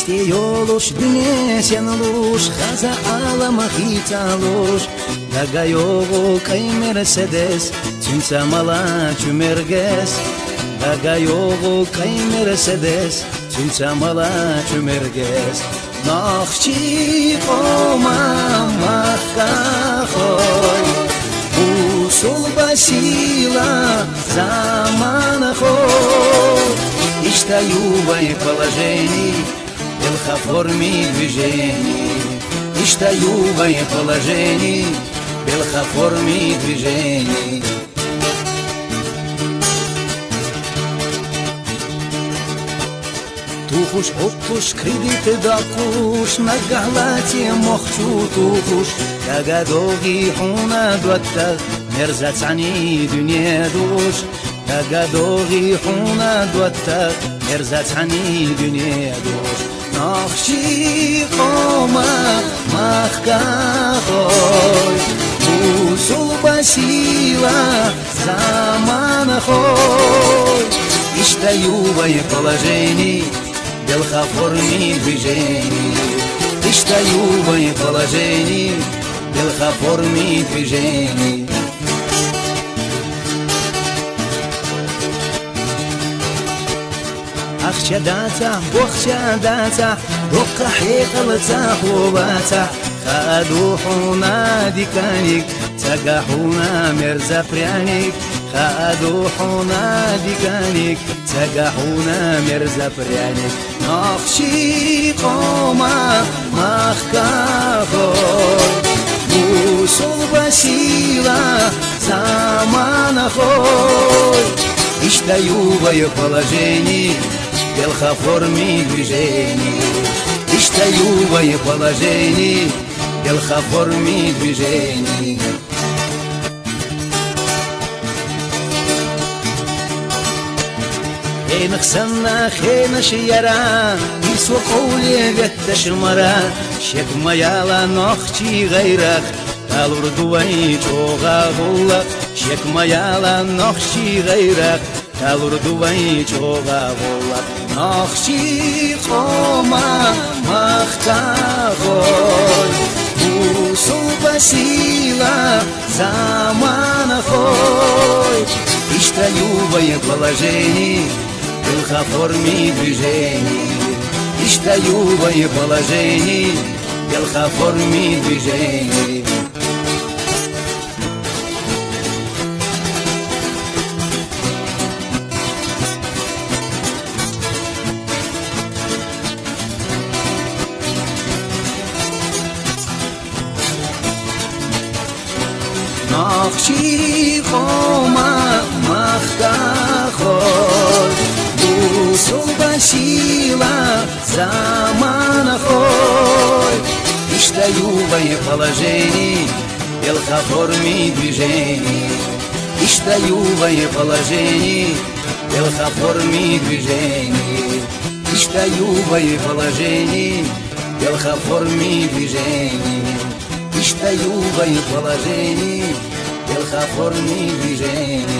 Истеёлуш дне сенлуш хаза алама хиталуш Дагайогу кай мерседес Цинца мала чумергес Дагайогу кай мерседес Цинца мала чумергес Нахчи кома махкахой Усул басила заманахой Иштаю в положении Белхоформи движений Иштаю в положении Белхоформи движений Тухуш, оттуш, кредиты дакуш На галате мохчу тухуш Тагадоги хуна дуаттах Мерзацани дюне душ Тагадоги хуна дуаттах Мерзацани дюне душ Нахчи кома махкахой Усул басила заманахой Иштаю в положении Белхоформи движений Иштаю в положении Белхоформи движений Ахчадата, бохчадата Докка хекалца хубата Хадухуна диканик Цагахуна мерзапряник Хадухуна диканик Цагахуна мерзапряник Нахчи кома махкахой Усул басила заманахой Иштаю в положении Белхоформи движений Иштаю в положении Белхоформи движений Хейнах санна, хейнаш яра Исуқуле ветташ мара Шек маяла нохчи гайрах Талурдуай чоға ғуллах Шек маяла нохчи гайрах Талурдуай чоға ғуллах Нохчи кома махтағой Усул басила заманахой Иштаю в положении Белхоформи движений Иштаю в положении Белхоформи движений Нахчи кома махтахой Усул басила заманахой Иштаю в положении Белхоформи движений Иштаю в положении Белхоформи движений Иштаю в положении Белхоформи движений Иштаю в положении Белхоформи движений